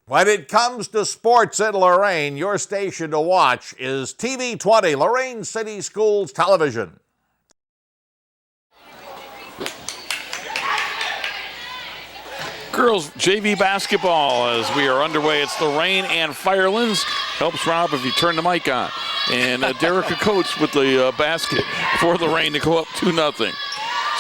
When it comes to sports in Lorain, your station to watch is TV 20, Lorain City Schools Television. Girls JV basketball as we are underway. It's Lorain and Firelands. Helps Rob if you turn the mic on. And Derek Coates with the basket for Lorain to go up 2-0.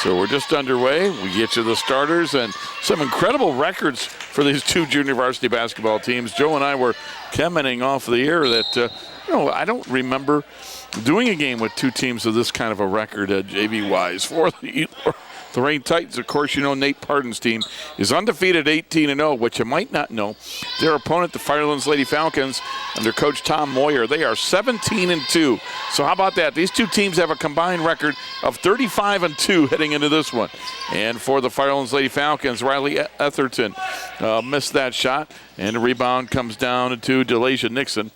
So we're just underway. We get you the starters and some incredible records for these two junior varsity basketball teams. Joe and I were commenting off the air that, I don't remember doing a game with two teams of this kind of a record JV-wise for the Lorain Titans. Of course, you know Nate Pardon's team is undefeated 18-0, which you might not know. Their opponent, the Firelands Lady Falcons, under Coach Tom Moyer, they are 17-2. So how about that? These two teams have a combined record of 35-2 heading into this one. And for the Firelands Lady Falcons, Riley Etherton missed that shot, and the rebound comes down to DeLasia Nixon.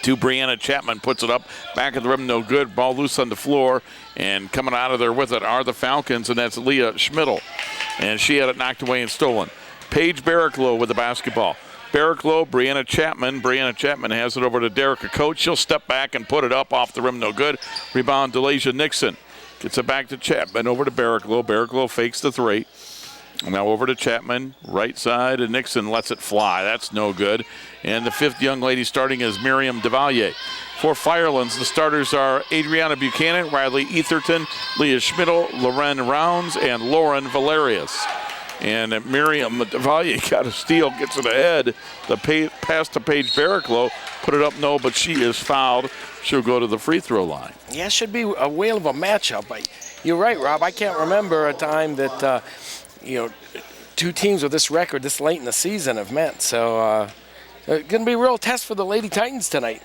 To Brianna Chapman, puts it up, back of the rim, no good. Ball loose on the floor, and coming out of there with it are the Falcons, and that's Leah Schmidl. And she had it knocked away and stolen. Paige Barricklow with the basketball. Barricklow, Brianna Chapman. Brianna Chapman has it over to Derek Coates. She'll step back and put it up off the rim, no good. Rebound, DeLasia Nixon. Gets it back to Chapman, over to Barricklow. Barricklow fakes the three. Now over to Chapman, right side, and Nixon lets it fly. That's no good. And the fifth young lady starting is Miriam DeValier. For Firelands, the starters are Adriana Buchanan, Riley Etherton, Leah Schmidl, Loren Rounds, and Lauren Valerius. And Miriam DeValier got a steal, gets it ahead. The pass to Paige Barricklow, put it up, no, but she is fouled. She'll go to the free throw line. Yeah, it should be a whale of a matchup. You're right, Rob. I can't remember a time that two teams with this record this late in the season have met. So it's going to be a real test for the Lady Titans tonight.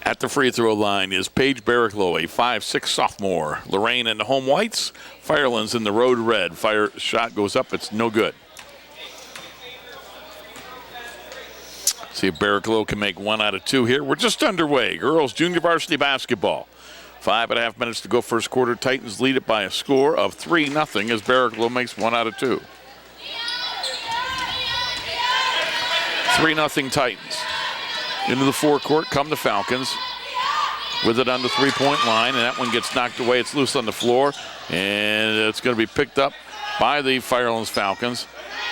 At the free throw line is Paige Barricklow, a 5'6" sophomore. Lorain in the home whites, Firelands in the road red. Fire shot goes up, it's no good. See if Barricklow can make 1 out of 2 here. We're just underway. Girls junior varsity basketball. 5.5 minutes to go first quarter. Titans lead it by a score of 3-0 as Barricklow makes 1 out of 2. 3-0 Titans. Into the forecourt come the Falcons with it on the three-point line, and that one gets knocked away. It's loose on the floor, and it's going to be picked up by the Firelands Falcons.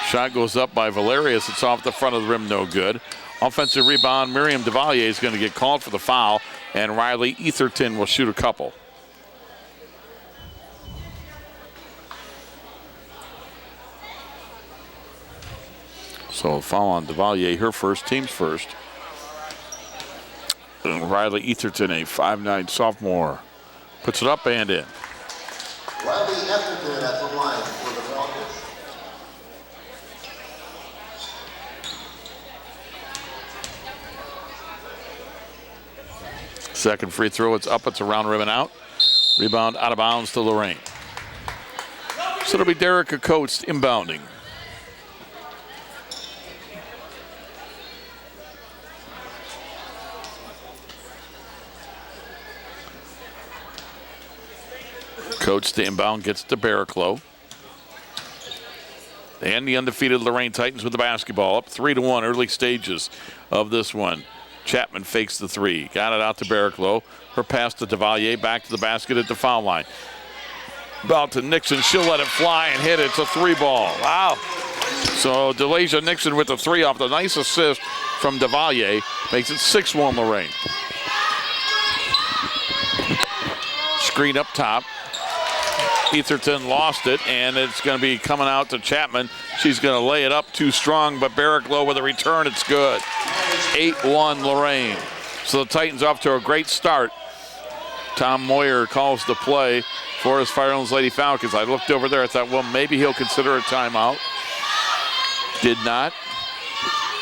Shot goes up by Valerius. It's off the front of the rim, no good. Offensive rebound, Miriam DeValier is going to get called for the foul, and Riley Etherton will shoot a couple. So foul on DeValier, her first, team's first. And Riley Etherton, a 5'9" sophomore, puts it up and in. Riley Etherton at the line for the Falcons. Second free throw, it's up, it's around rim and out. Rebound out of bounds to Lorain. So it'll be Derek Coates inbounding. Coates to inbound, gets to Barricklow. And the undefeated Lorain Titans with the basketball, up 3-1, early stages of this one. Chapman fakes the three, got it out to Barricklow. Her pass to DeValier, back to the basket at the foul line. Ball to Nixon, she'll let it fly and hit it. It's a 3-ball. Wow. So DeLasia Nixon with the 3 off the nice assist from DeValier, makes it 6-1 Lorain. Screen up top. Etherton lost it, and it's going to be coming out to Chapman. She's going to lay it up too strong, but Barricklow with a return, it's good. 8-1 Lorain. So the Titans off to a great start. Tom Moyer calls the play for his Firelands Lady Falcons. I looked over there, I thought, well, maybe he'll consider a timeout. Did not.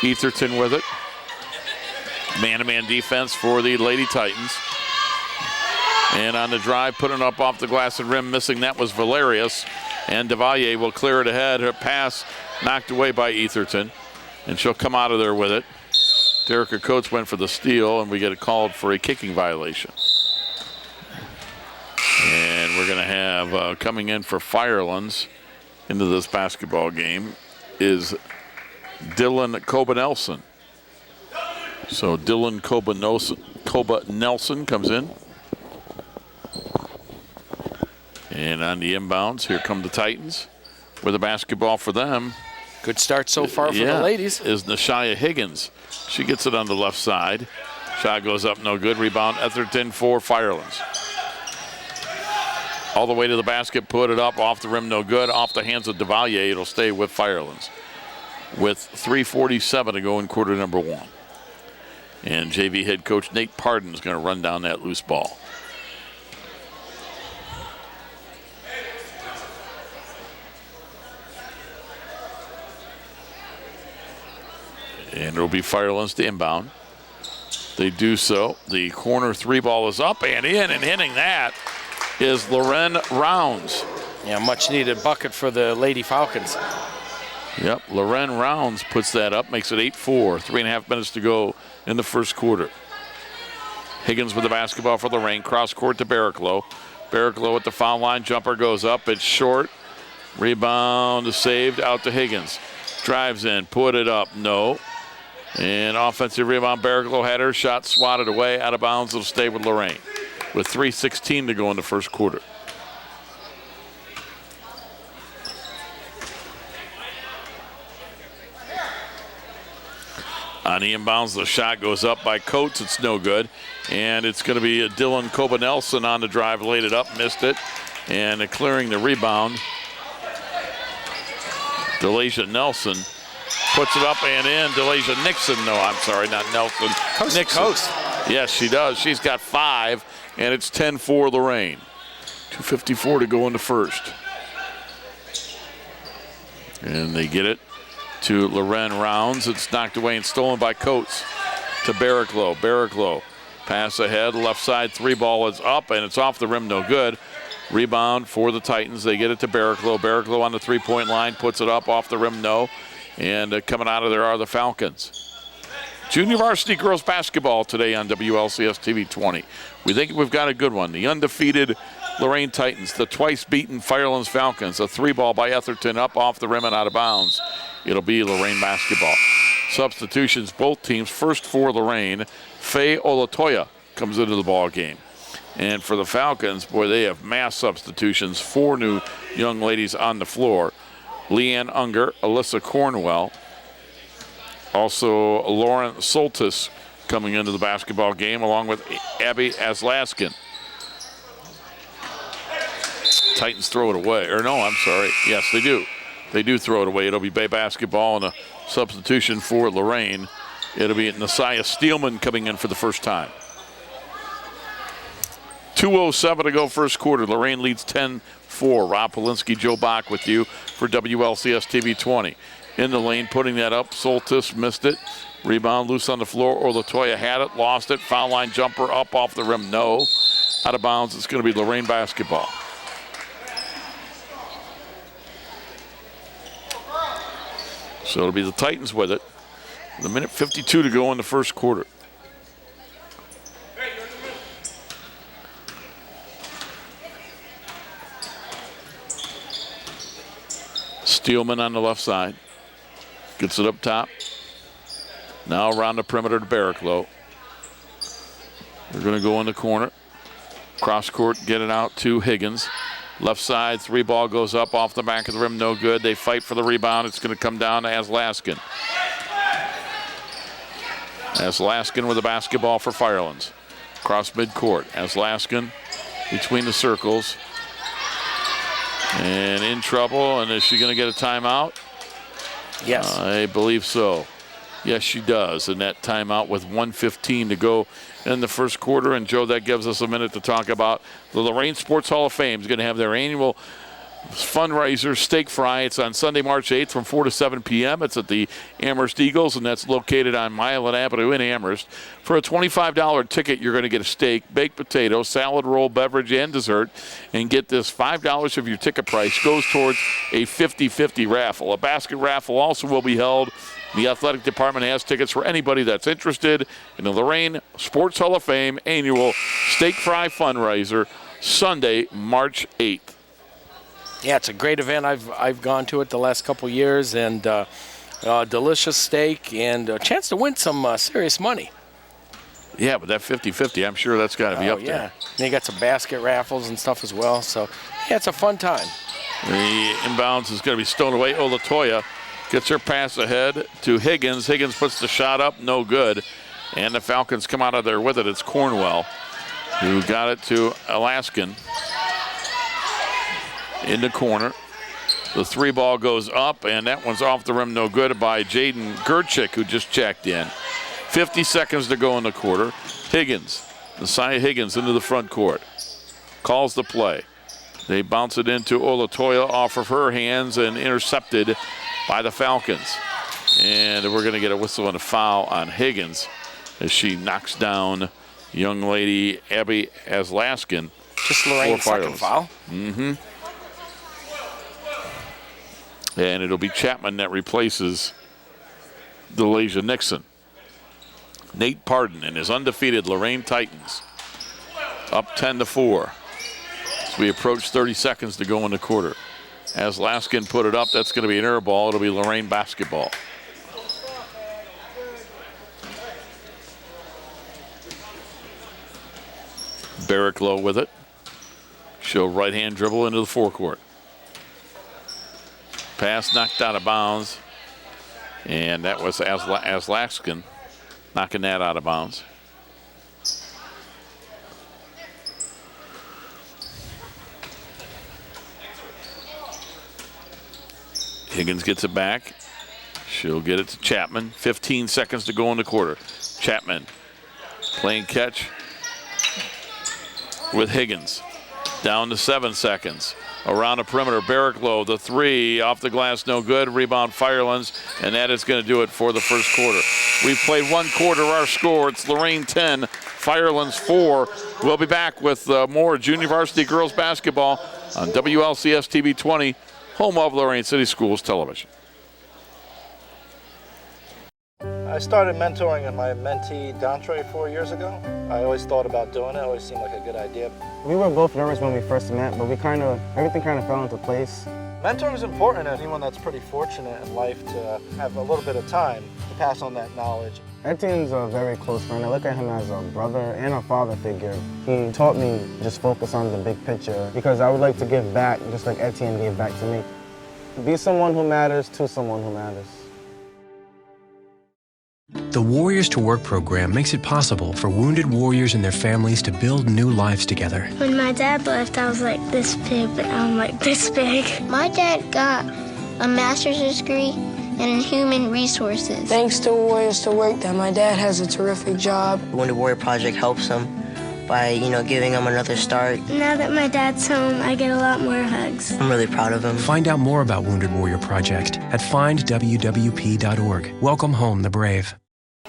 Etherton with it. Man-to-man defense for the Lady Titans. And on the drive, putting it up off the glass and rim, missing that was Valerius. And DeValier will clear it ahead. Her pass knocked away by Etherton. And she'll come out of there with it. Derek Coates went for the steal, and we get it called for a kicking violation. And we're going to have coming in for Firelands into this basketball game is Dylan Coba-Nelson. So Dylan Coba-Nelson comes in. And on the inbounds, here come the Titans with a basketball for them. Good start so far for the ladies. Is Nashia Higgins. She gets it on the left side. Shot goes up, no good. Rebound, Etherton for Firelands. All the way to the basket, put it up, off the rim, no good. Off the hands of Devalier, it'll stay with Firelands. With 3:47 to go in quarter number 1. And JV head coach Nate Pardon is going to run down that loose ball. And it'll be Firelands to inbound. They do so. The corner 3 ball is up and in, and hitting that is Lorain Rounds. Yeah, much needed bucket for the Lady Falcons. Yep, Lorain Rounds puts that up, makes it 8-4. 3.5 minutes to go in the first quarter. Higgins with the basketball for Lorain. Cross court to Barraclough. Barraclough at the foul line. Jumper goes up. It's short. Rebound saved out to Higgins. Drives in, put it up, no. And offensive rebound, Barraclough had her shot swatted away, out of bounds. It'll stay with Lorain with 3:16 to go in the first quarter. On the inbounds, the shot goes up by Coates. It's no good. And it's going to be Dylan Coba-Nelson on the drive, laid it up, missed it. And clearing the rebound, Delasia Nelson puts it up and in. Delasia Nixon, no, I'm sorry, not Nelson. Coast Nixon. Coast. Yes, she does. She's got 5, and it's 10-4 Lorain. 2:54 to go in the first. And they get it to Lorain Rounds. It's knocked away and stolen by Coates to Barraclough. Barraclough, pass ahead, left side 3 ball is up, and it's off the rim, no good. Rebound for the Titans. They get it to Barraclough. Barraclough on the 3-point line, puts it up, off the rim, no. And coming out of there are the Falcons. Junior Varsity Girls Basketball today on WLCS TV 20. We think we've got a good one. The undefeated Lorain Titans, the twice-beaten Firelands Falcons, a 3-ball by Etherton up off the rim and out of bounds. It'll be Lorain basketball. Substitutions, both teams. First for Lorain, Faye Olatoya comes into the ball game. And for the Falcons, boy, they have mass substitutions. 4 new young ladies on the floor. Leanne Unger, Alyssa Cornwell, also Lauren Soltis coming into the basketball game, along with Abby Aslaskin. Titans throw it away. Or no, I'm sorry. Yes, they do. They do throw it away. It'll be Bay basketball and a substitution for Lorain. It'll be Nasiah Steelman coming in for the first time. 2:07 to go first quarter. Lorain leads 10-4. Rob Polinsky, Joe Bach with you for WLCS TV 20. In the lane, putting that up. Soltis missed it. Rebound loose on the floor. Or Latoya had it, lost it. Foul line jumper up off the rim, no. Out of bounds, it's going to be Lorain basketball. So it'll be the Titans with it. The minute 52 to go in the first quarter. Steelman on the left side. Gets it up top. Now around the perimeter to Barraclough. They're going to go in the corner. Cross court, get it out to Higgins. Left side, 3-ball goes up off the back of the rim, no good. They fight for the rebound. It's going to come down to Aslaskin. Aslaskin with the basketball for Firelands. Cross midcourt. Aslaskin between the circles. And in trouble, and is she going to get a timeout? Yes. I believe so. Yes, she does. And that timeout with 1:15 to go in the first quarter. And, Joe, that gives us a minute to talk about the Lorain Sports Hall of Fame is going to have their annual fundraiser, Steak Fry. It's on Sunday, March 8th from 4 to 7 p.m. It's at the Amherst Eagles, and that's located on Milan Avenue in Amherst. For a $25 ticket, you're going to get a steak, baked potato, salad roll, beverage, and dessert. And get this, $5 of your ticket price goes towards a 50-50 raffle. A basket raffle also will be held. The athletic department has tickets for anybody that's interested in the Lorain Sports Hall of Fame annual Steak Fry fundraiser, Sunday, March 8th. Yeah, it's a great event. I've gone to it the last couple years, and delicious steak and a chance to win some serious money. Yeah, but that 50-50, I'm sure that's got to be up there. And they got some basket raffles and stuff as well. So, yeah, it's a fun time. The inbounds is going to be stolen away. Olatoya gets her pass ahead to Higgins. Higgins puts the shot up, no good. And the Falcons come out of there with it. It's Cornwell who got it to Alaskan in the corner. The three ball goes up, and that one's off the rim, no good by Jaden Gerchik, who just checked in. 50 seconds to go in the quarter. Higgins, Messiah Higgins into the front court. Calls the play. They bounce it into Olatoya off of her hands and intercepted by the Falcons. And we're going to get a whistle and a foul on Higgins as she knocks down young lady Abby Aslaskin. Just Lorain's second foul. Mm-hmm. And it'll be Chapman that replaces Delasia Nixon. Nate Pardon and his undefeated Lorain Titans up 10-4. As we approach 30 seconds to go in the quarter. As Laskin put it up, that's going to be an air ball. It'll be Lorain basketball. Barricklow with it. She'll right-hand dribble into the forecourt. Pass knocked out of bounds. And that was Aslaskin knocking that out of bounds. Higgins gets it back. She'll get it to Chapman. 15 seconds to go in the quarter. Chapman playing catch with Higgins. Down to 7 seconds. Around the perimeter, Barricklow, the three off the glass, no good. Rebound, Firelands, and that is going to do it for the first quarter. We've played one quarter. Our score, it's Lorain 10, Firelands 4. We'll be back with more Junior Varsity Girls Basketball on WLCS TV 20, home of Lorain City Schools Television. I started mentoring my mentee, Dantre, 4 years ago. I always thought about doing it. It always seemed like a good idea. We were both nervous when we first met, but everything kind of fell into place. Mentoring is important, and anyone that's pretty fortunate in life to have a little bit of time to pass on that knowledge. Etienne's a very close friend. I look at him as a brother and a father figure. He taught me just focus on the big picture because I would like to give back just like Etienne gave back to me. Be someone who matters to someone who matters. The Warriors to Work program makes it possible for wounded warriors and their families to build new lives together. When my dad left, I was like this big, but now I'm like this big. My dad got a master's degree in human resources. Thanks to Warriors to Work that my dad has a terrific job. The Wounded Warrior Project helps him by, giving him another start. Now that my dad's home, I get a lot more hugs. I'm really proud of him. Find out more about Wounded Warrior Project at findwwp.org. Welcome home, the brave.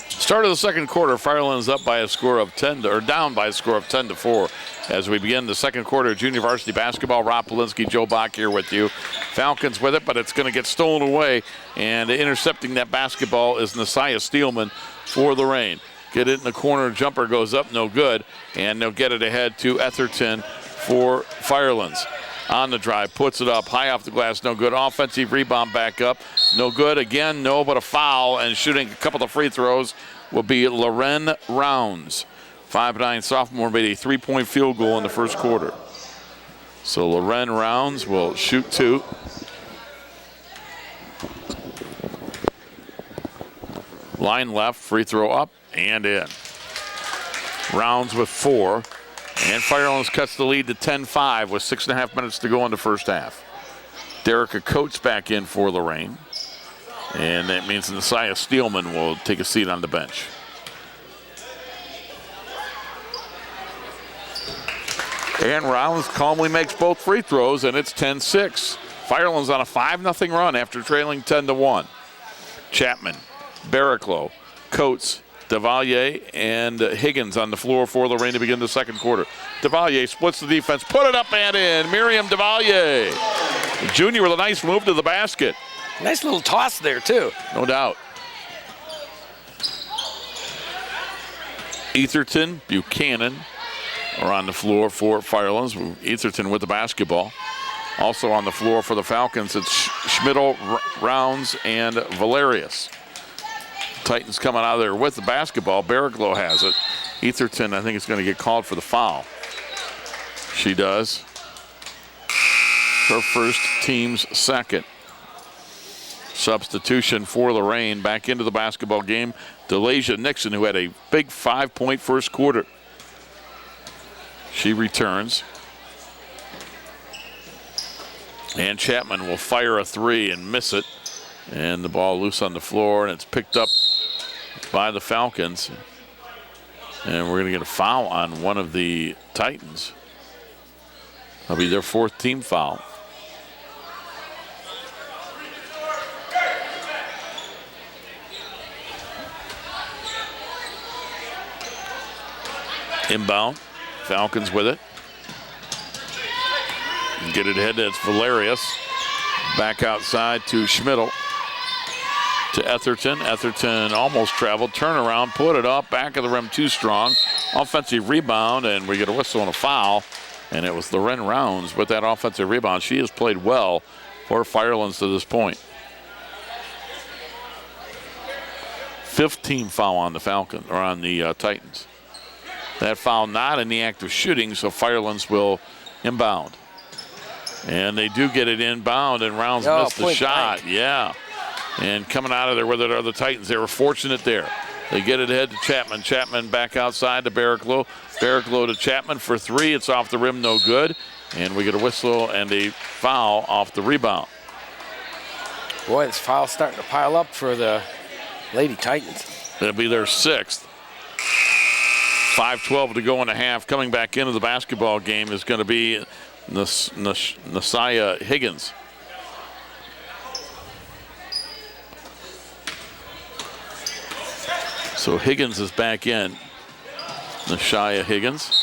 Start of the second quarter, Firelands up by a score of 10, or down by a score of 10-4. As we begin the second quarter of Junior Varsity Basketball, Rob Polinsky, Joe Bach here with you. Falcons with it, but it's going to get stolen away, and intercepting that basketball is Nasiah Steelman for Lorain. Get it in the corner, jumper goes up, no good, and they'll get it ahead to Etherton for Firelands. On the drive, puts it up, high off the glass, no good. Offensive rebound back up, no good. Again, no, but a foul, and shooting a couple of free throws will be Loren Rounds. 5'9" sophomore made a 3-point field goal in the first quarter. So Loren Rounds will shoot 2. Line left, free throw up and in. Rounds with 4. And Firelands cuts the lead to 10-5 with 6.5 minutes to go in the first half. Derica Coates back in for Lorain. And that means Nasiah Steelman will take a seat on the bench. And Rounds calmly makes both free throws, and it's 10-6. Firelands on a 5-0 run after trailing 10-1. Chapman, Barricklow, Coates, Devalier, and Higgins on the floor for Lorain to begin the second quarter. Devalier splits the defense, put it up and in. Miriam Devalier, junior with a nice move to the basket. Nice little toss there, too. No doubt. Etherton, Buchanan are on the floor for Firelands. Etherton with the basketball. Also on the floor for the Falcons, it's Schmidl, Rounds, and Valerius. Titans coming out of there with the basketball. Barraglow has it. Etherton, I think, is going to get called for the foul. She does. Her first, team's second. Substitution for Lorain back into the basketball game. Delasia Nixon, who had a big 5-point first quarter. She returns. And Chapman will fire a three and miss it. And the ball loose on the floor, and it's picked up by the Falcons. And we're going to get a foul on one of the Titans. That'll be their fourth team foul. Inbound. Falcons with it. Get it ahead. That's Valerius. Back outside to Schmidl. To Etherton. Etherton almost traveled. Turnaround. Put it up. Back of the rim too strong. Offensive rebound. And we get a whistle and a foul. And it was Lorain Rounds with that offensive rebound. She has played well for Firelands to this point. Fifth team foul on the Falcons, or on the Titans. That foul not in the act of shooting, so Firelands will inbound. And they do get it inbound, and Rounds missed the shot. Blank. Yeah. And coming out of there with it are the Titans. They were fortunate there. They get it ahead to Chapman. Chapman back outside to Barraglow. Barraglow to Chapman for three. It's off the rim, no good. And we get a whistle and a foul off the rebound. Boy, this foul's starting to pile up for the Lady Titans. It'll be their sixth. 5:12 to go in the half. Coming back into the basketball game is going to be Nasiah Higgins. So Higgins is back in. Nasiah Higgins.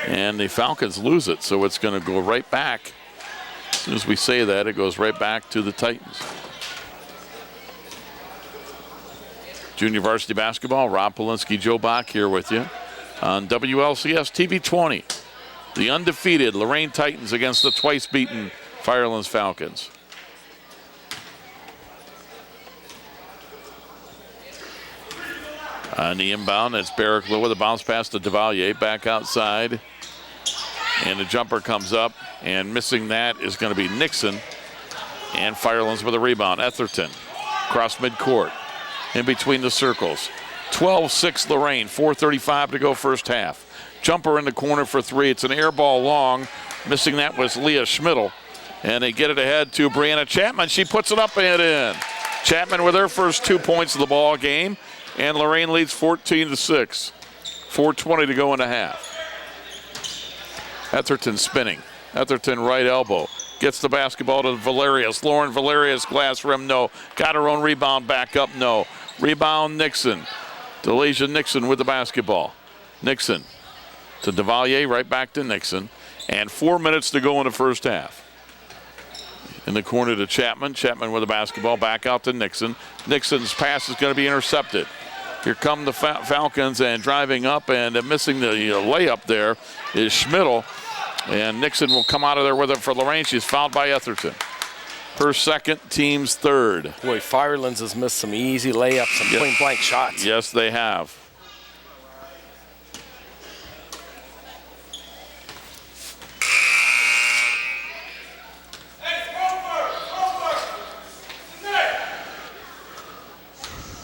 And the Falcons lose it, so it's going to go right back. As soon as we say that, it goes right back to the Titans. Junior Varsity Basketball, Rob Polinsky, Joe Bach here with you on WLCS TV 20. The undefeated Lorain Titans against the twice beaten Firelands Falcons. On the inbound, it's Barraglow with a bounce pass to Devalier, back outside. And the jumper comes up, and missing that is going to be Nixon. And Firelands with a rebound. Etherton, cross midcourt, in between the circles. 12-6 Lorain, 4:35 to go first half. Jumper in the corner for three. It's an air ball long. Missing that was Leah Schmidl. And they get it ahead to Brianna Chapman. She puts it up and in. Chapman with her first 2 points of the ball game. And Lorain leads 14-6. 4:20 to go in the half. Etherton spinning. Etherton right elbow. Gets the basketball to Valerius. Lauren Valerius, glass rim, no. Got her own rebound, back up, no. Rebound, Nixon. Delasia Nixon with the basketball. Nixon to Devalier, right back to Nixon. And 4 minutes to go in the first half. In the corner to Chapman. Chapman with the basketball, back out to Nixon. Nixon's pass is going to be intercepted. Here come the Falcons, and driving up and missing the layup there is Schmidl. And Nixon will come out of there with it for Lorain. She's fouled by Etherton. Her second, team's third. Boy, Firelands has missed some easy layups, some point-blank shots. Yes, they have.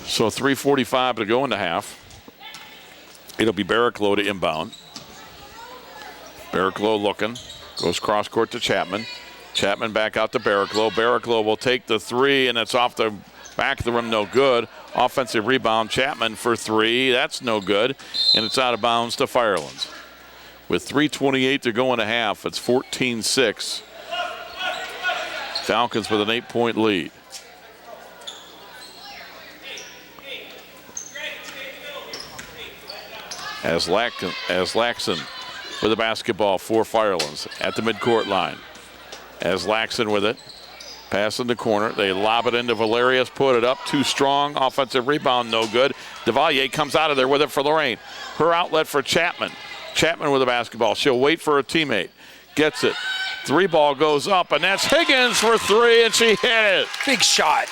So 3:45 to go in the half. It'll be Barraglow to inbound. Barraglow looking. Goes cross court to Chapman. Chapman back out to Barraglow. Barraglow will take the three, and it's off the back of the rim, no good. Offensive rebound, Chapman for three. That's no good. And it's out of bounds to Firelands. With 3:28 to go in the half, it's 14-6. Falcons with an 8-point lead. As Laxon with the basketball for Firelands at the midcourt line. As Laxon with it, pass in the corner. They lob it into Valerius, put it up, too strong. Offensive rebound, no good. Devalier comes out of there with it for Lorain. Her outlet for Chapman. Chapman with the basketball. She'll wait for her teammate. gets it. 3 ball goes up, and that's Higgins for 3, and she hit it. Big shot.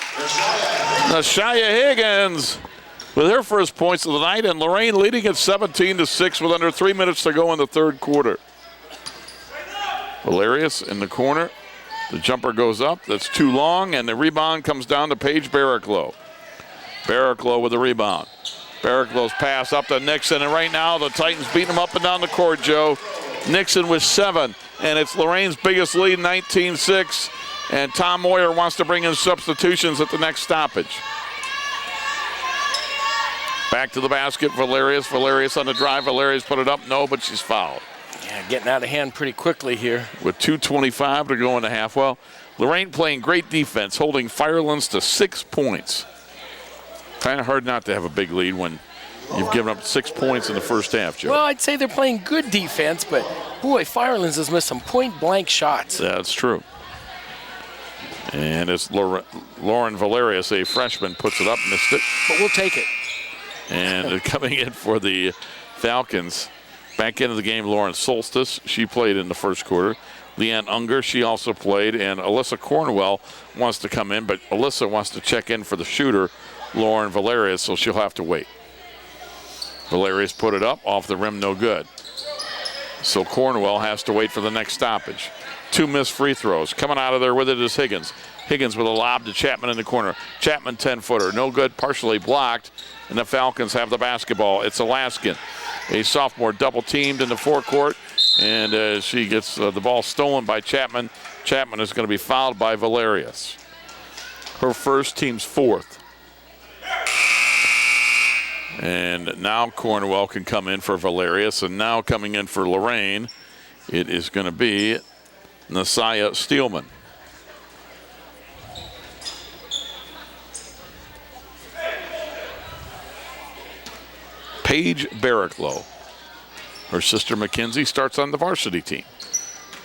Nashia Higgins with her first points of the night, and Lorain leading at 17-6 with under 3 minutes to go in the third quarter. Valerius in the corner. The jumper goes up. That's too long, and the rebound comes down to Paige Barraclough. Barraclough with the rebound. Barraclough's pass up to Nixon, and right now the Titans beating them up and down the court, Joe. Nixon with 7, and it's Lorain's biggest lead, 19-6, and Tom Moyer wants to bring in substitutions at the next stoppage. Back to the basket, Valerius. Valerius on the drive. Valerius put it up. No, but she's fouled. Yeah, getting out of hand pretty quickly here. With 2:25 to go in the half. Well, Lorain playing great defense, holding Firelands to 6 points. Kind of hard not to have a big lead when you've given up 6 points in the first half, Joe. Well, I'd say they're playing good defense, but boy, Firelands has missed some point-blank shots. That's true. And it's Lauren Valerius, a freshman, puts it up, missed it. But we'll take it. And coming in for the Falcons, back into the game, Lauren Solstice. She played in the first quarter. Leanne Unger, she also played. And Alyssa Cornwell wants to come in, but Alyssa wants to check in for the shooter, Lauren Valerius, so she'll have to wait. Valerius put it up, off the rim, no good. So Cornwell has to wait for the next stoppage. 2 missed free throws. Coming out of there with it is Higgins. Higgins with a lob to Chapman in the corner. Chapman 10-footer, no good, partially blocked, and the Falcons have the basketball. It's Alaskan, a sophomore, double teamed in the forecourt, and she gets the ball stolen by Chapman. Chapman is going to be fouled by Valerius. Her first, team's 4th. And now Cornwell can come in for Valerius, and now coming in for Lorain, it is going to be Nasiah Steelman. Paige Barraclough. Her sister Mackenzie starts on the varsity team.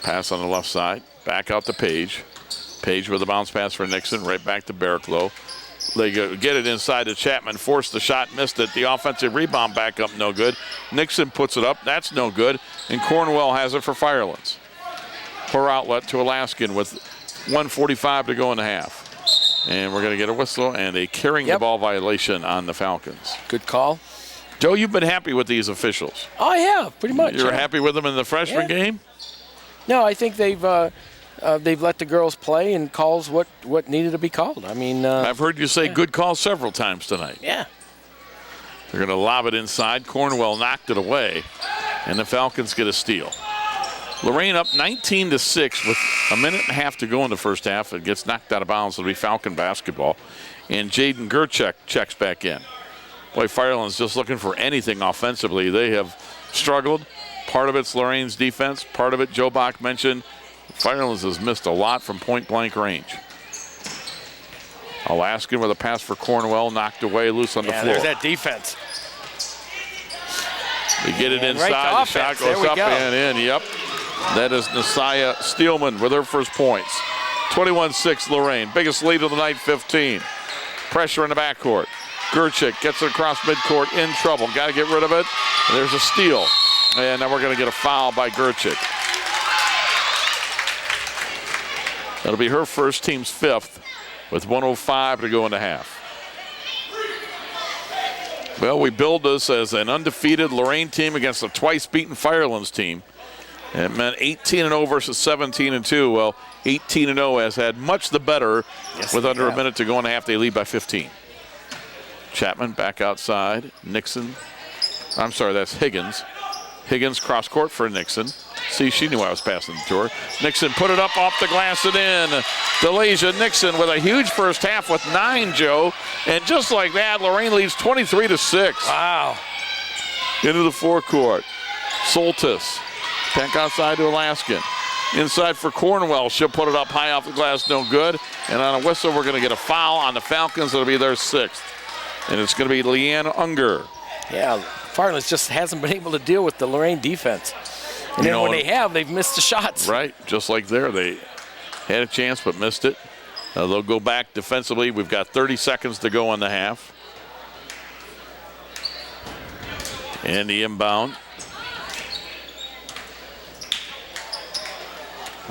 Pass on the left side, back out to Paige. Paige with a bounce pass for Nixon, right back to Barraclough. They get it inside to Chapman, forced the shot, missed it. The offensive rebound back up, no good. Nixon puts it up, that's no good. And Cornwell has it for Firelands. Her outlet to Alaskan with 1:45 to go in the half. And we're going to get a whistle and a carrying the ball violation on the Falcons. Good call. Joe, you've been happy with these officials. Oh, yeah, pretty much. You're happy with them in the freshman game? No, I think they've let the girls play and calls what needed to be called. I mean, I've heard you say good call several times tonight. Yeah. They're going to lob it inside. Cornwell knocked it away, and the Falcons get a steal. Lorain up 19-6 with a minute and a half to go in the first half. It gets knocked out of bounds. It'll be Falcon basketball. And Jaden Gerchek checks back in. Boy, Firelands just looking for anything offensively. They have struggled. Part of it's Lorain's defense. Part of it, Joe Bach mentioned, Firelands has missed a lot from point-blank range. Alaskan with a pass for Cornwell, knocked away, loose on the floor. There's that defense. They get it inside, right, the shot goes up and in, yep. That is Nasiah Steelman with her first points. 21-6 Lorain, biggest lead of the night, 15. Pressure in the backcourt. Gerchik gets it across midcourt, in trouble. Got to get rid of it. And there's a steal. And now we're going to get a foul by Gerchik. That'll be her first, team's 5th, with 1:05 to go in the half. Well, we build this as an undefeated Lorain team against a twice-beaten Firelands team. And it meant 18-0 versus 17-2. Well, 18-0 has had much the better with under a minute to go in the half. They lead by 15. Chapman back outside. Nixon. I'm sorry, that's Higgins. Higgins cross court for Nixon. See, she knew I was passing the tour. Nixon put it up off the glass and in. Delasia Nixon with a huge first half with 9, Joe. And just like that, Lorain leads 23-6. Wow. Into the forecourt. Soltis. Back outside to Alaskan. Inside for Cornwell. She'll put it up high off the glass, no good. And on a whistle, we're going to get a foul on the Falcons. It'll be their 6th. And it's going to be Leanne Unger. Yeah, Firelands just hasn't been able to deal with the Lorain defense. And then when they have, they've missed the shots. Right, just like there. They had a chance but missed it. They'll go back defensively. We've got 30 seconds to go in the half. And the inbound.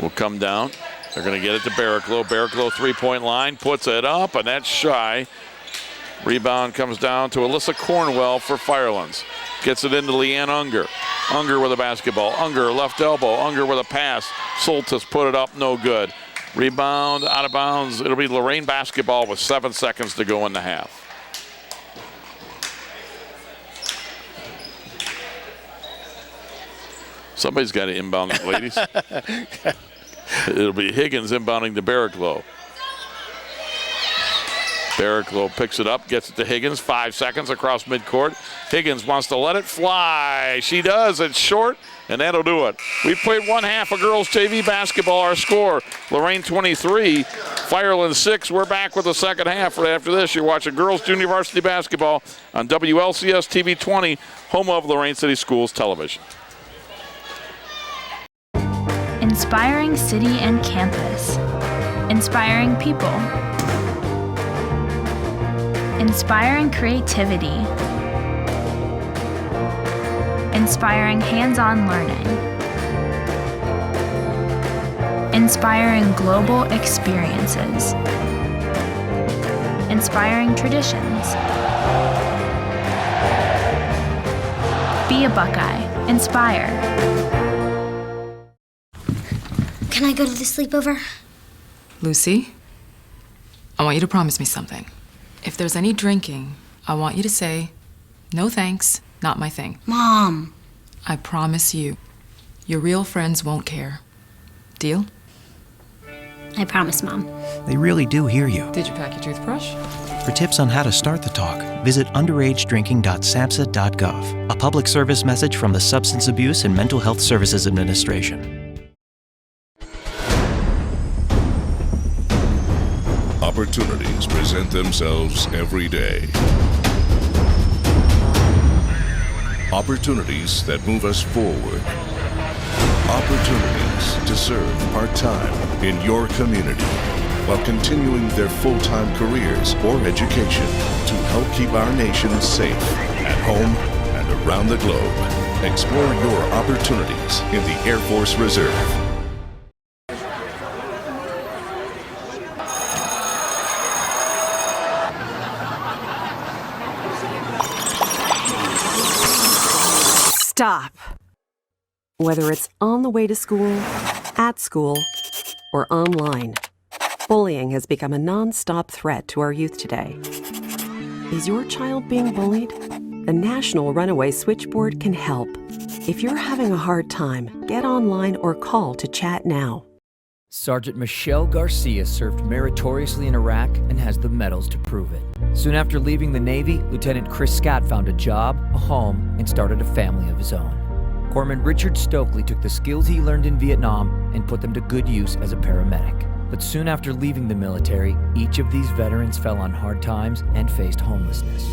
will come down. They're going to get it to Barraclough. Barraclough three-point line, puts it up, and that's shy. Rebound comes down to Alyssa Cornwell for Firelands. Gets it into Leanne Unger. Unger with a basketball. Unger left elbow. Unger with a pass. Soltis put it up, no good. Rebound out of bounds. It'll be Lorain basketball with 7 seconds to go in the half. Somebody's got to inbound it, ladies. It'll be Higgins inbounding to Barraclough. Barraclough picks it up, gets it to Higgins. 5 seconds across midcourt. Higgins wants to let it fly. She does. It's short, and that'll do it. We've played one half of girls TV basketball. Our score, Lorain 23, Firelands 6. We're back with the second half. Right after this, you're watching girls junior varsity basketball on WLCS TV 20, home of Lorain City Schools Television. Inspiring city and campus. Inspiring people. Inspiring creativity. Inspiring hands-on learning. Inspiring global experiences. Inspiring traditions. Be a Buckeye. Inspire. Can I go to the sleepover? Lucy, I want you to promise me something. If there's any drinking, I want you to say, no thanks, not my thing. Mom. I promise you, your real friends won't care. Deal? I promise, Mom. They really do hear you. Did you pack your toothbrush? For tips on how to start the talk, visit underagedrinking.samhsa.gov. A public service message from the Substance Abuse and Mental Health Services Administration. Opportunities present themselves every day. Opportunities that move us forward. Opportunities to serve part-time in your community while continuing their full-time careers or education to help keep our nation safe at home and around the globe. Explore your opportunities in the Air Force Reserve. Stop. Whether it's on the way to school, at school, or online, bullying has become a non-stop threat to our youth today. Is your child being bullied? The National Runaway Switchboard can help. If you're having a hard time, get online or call to chat now. Sergeant Michelle Garcia served meritoriously in Iraq and has the medals to prove it. Soon after leaving the Navy, Lieutenant Chris Scott found a job, a home, and started a family of his own. Corpsman Richard Stokely took the skills he learned in Vietnam and put them to good use as a paramedic. But soon after leaving the military, each of these veterans fell on hard times and faced homelessness.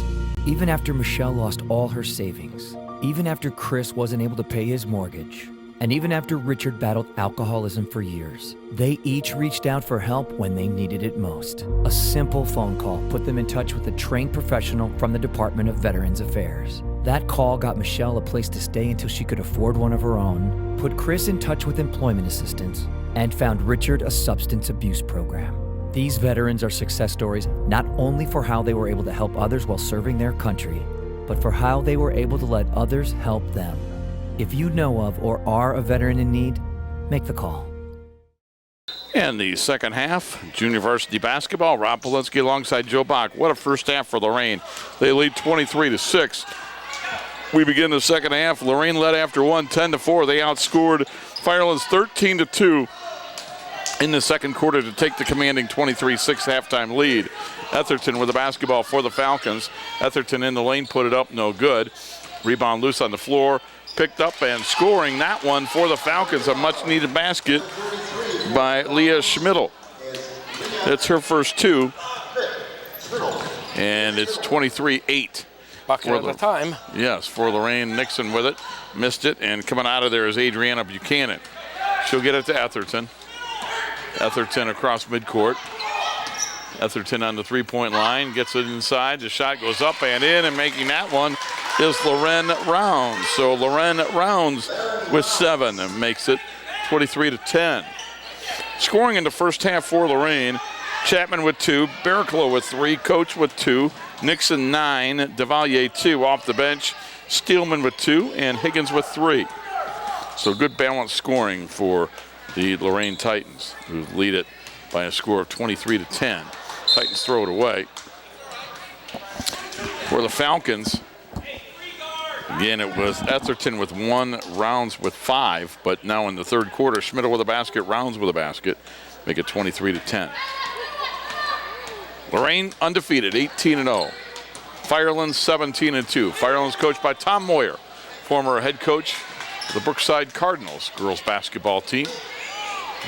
Even after Michelle lost all her savings, even after Chris wasn't able to pay his mortgage, and even after Richard battled alcoholism for years, they each reached out for help when they needed it most. A simple phone call put them in touch with a trained professional from the Department of Veterans Affairs. That call got Michelle a place to stay until she could afford one of her own, put Chris in touch with employment assistance, and found Richard a substance abuse program. These veterans are success stories not only for how they were able to help others while serving their country, but for how they were able to let others help them. If you know of or are a veteran in need, make the call. And the second half, junior varsity basketball. Rob Polinsky alongside Joe Bach. What a first half for Lorain. They lead 23-6. We begin the second half. Lorain led after one, 10-4. They outscored Firelands 13-2 in the second quarter to take the commanding 23-6 halftime lead. Etherton with the basketball for the Falcons. Etherton in the lane, put it up, no good. Rebound loose on the floor. Picked up and scoring that one for the Falcons. A much-needed basket by Leah Schmidl. That's her first two. And it's 23-8. Bucket at a time. Yes, for Lorain. Nixon with it. Missed it. And coming out of there is Adriana Buchanan. She'll get it to Etherton. Etherton across midcourt. Etherton on the three-point line. Gets it inside. The shot goes up and in. And making that one is Loren Rounds. So Loren Rounds with 7 and makes it 23-10. Scoring in the first half for Lorain, Chapman with 2, Barraclough with 3, Coates with 2, Nixon 9, DeValier 2 off the bench, Steelman with 2, and Higgins with 3. So good balanced scoring for the Lorain Titans, who lead it by a score of 23-10. Titans throw it away. For the Falcons, again, it was Etherton with 1, Rounds with 5, but now in the third quarter, Schmidt with a basket, Rounds with a basket, make it 23-10. Lorain undefeated, 18-0. Firelands 17-2. Firelands coached by Tom Moyer, former head coach of the Brookside Cardinals girls basketball team.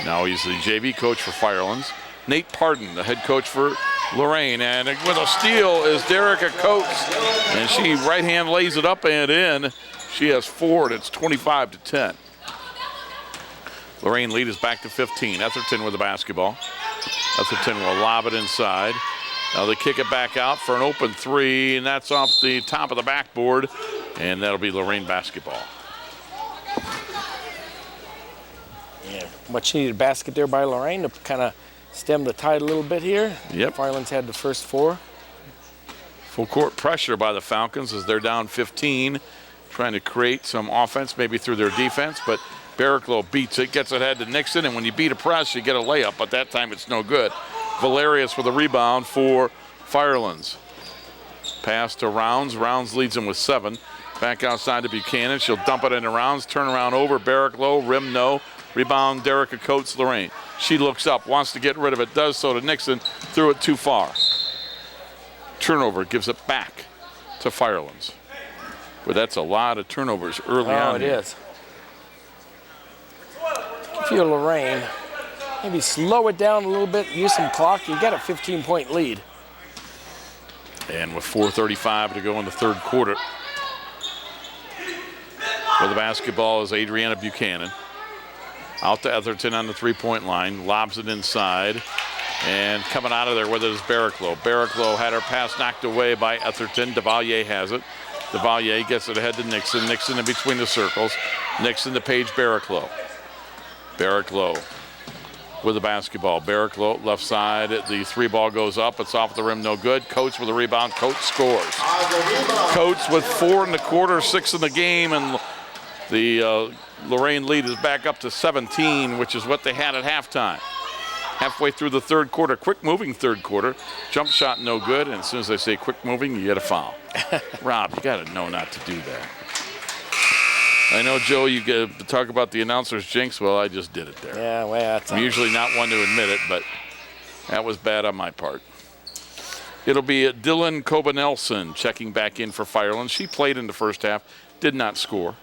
Now he's the JV coach for Firelands. Nate Pardon, the head coach for Lorain, and with a steal is Derica Coates, and she right hand lays it up and in. She has 4, and it's 25-10. Lorain lead is back to 15. Etherton with the basketball. Etherton will lob it inside. Now they kick it back out for an open 3, and that's off the top of the backboard, and that'll be Lorain basketball. Yeah, much needed basket there by Lorain to kind of stem the tide a little bit here. Yep. Firelands had the first 4. Full court pressure by the Falcons as they're down 15, trying to create some offense maybe through their defense, but Barraclough beats it, gets it ahead to Nixon, and when you beat a press, you get a layup, but that time it's no good. Valerius with a rebound for Firelands. Pass to Rounds. Rounds leads him with 7. Back outside to Buchanan. She'll dump it into Rounds. Turn around over. Barraclough. Rim no. Rebound Derica Coates, Lorain. She looks up, wants to get rid of it, does so to Nixon. Threw it too far. Turnover gives it back to Firelands. But that's a lot of turnovers early on. Oh, it is. If you're Lorain, maybe slow it down a little bit, use some clock. You get a 15-point lead. And with 4:35 to go in the third quarter, with the basketball is Adriana Buchanan. Out to Etherton on the three-point line, lobs it inside, and coming out of there with it is Barraclough. Barraclough had her pass knocked away by Etherton. DeValier has it. DeValier gets it ahead to Nixon. Nixon in between the circles. Nixon to Paige Barraclough. Barraclough with the basketball. Barraclough left side. The 3-ball goes up. It's off the rim, no good. Coates with a rebound. Coates scores. Coates with 4 in the quarter, 6 in the game, and the Lorain lead is back up to 17, which is what they had at halftime. Halfway through the third quarter, quick moving third quarter. Jump shot no good, and as soon as they say quick moving, you get a foul. Rob, you got to know not to do that. I know, Joe, you get to talk about the announcer's jinx. Well, I just did it there. Yeah, well, that's I'm usually not one to admit it, but that was bad on my part. It'll be Dylan Cobanelson checking back in for Firelands. She played in the first half, did not score.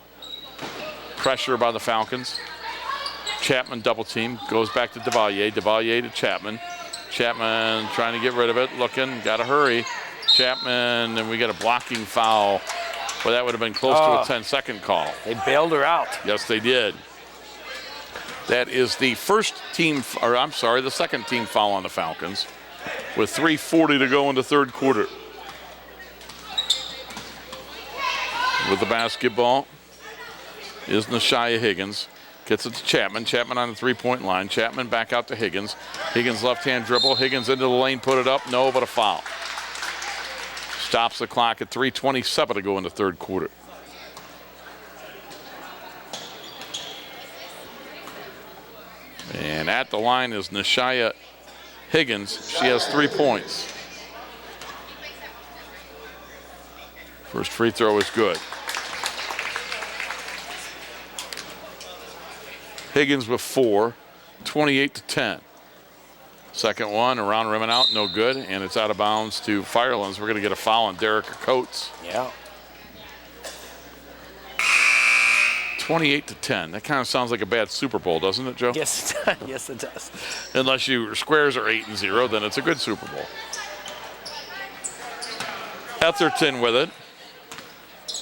Pressure by the Falcons. Chapman double team, goes back to DeValier. DeValier to Chapman. Chapman trying to get rid of it, looking, got to hurry. Chapman, and we get a blocking foul. Well, that would have been close to a 10-second call. They bailed her out. Yes, they did. That is the the second team foul on the Falcons with 3:40 to go in the third quarter. With the basketball is Nashia Higgins. Gets it to Chapman. Chapman on the three-point line. Chapman back out to Higgins. Higgins left-hand dribble. Higgins into the lane, put it up. No, but a foul. Stops the clock at 3:27 to go in the third quarter. And at the line is Nashia Higgins. She has 3 points. First free throw is good. Higgins with 4, 28-10. Second one, around rim and out, no good, and it's out of bounds to Firelands. We're going to get a foul on Derica Coates. Yeah. 28-10. That kind of sounds like a bad Super Bowl, doesn't it, Joe? Yes, it does. Yes, it does. Unless your squares are 8-0, then it's a good Super Bowl. Etherton with it.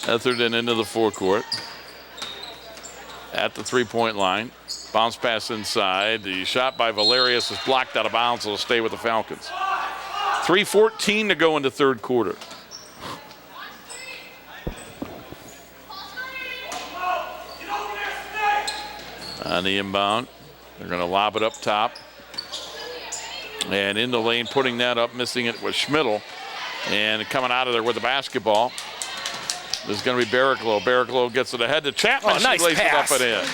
Etherton into the forecourt. At the three-point line. Bounce pass inside. The shot by Valerius is blocked out of bounds. It'll stay with the Falcons. 3:14 to go in the third quarter. On the inbound They're going to lob it up top. And in the lane, putting that up, missing it was Schmidl. And coming out of there with the basketball. This is going to be Barraclough. Barraclough gets it ahead to Chapman. Oh, nice she lays pass. it up and in.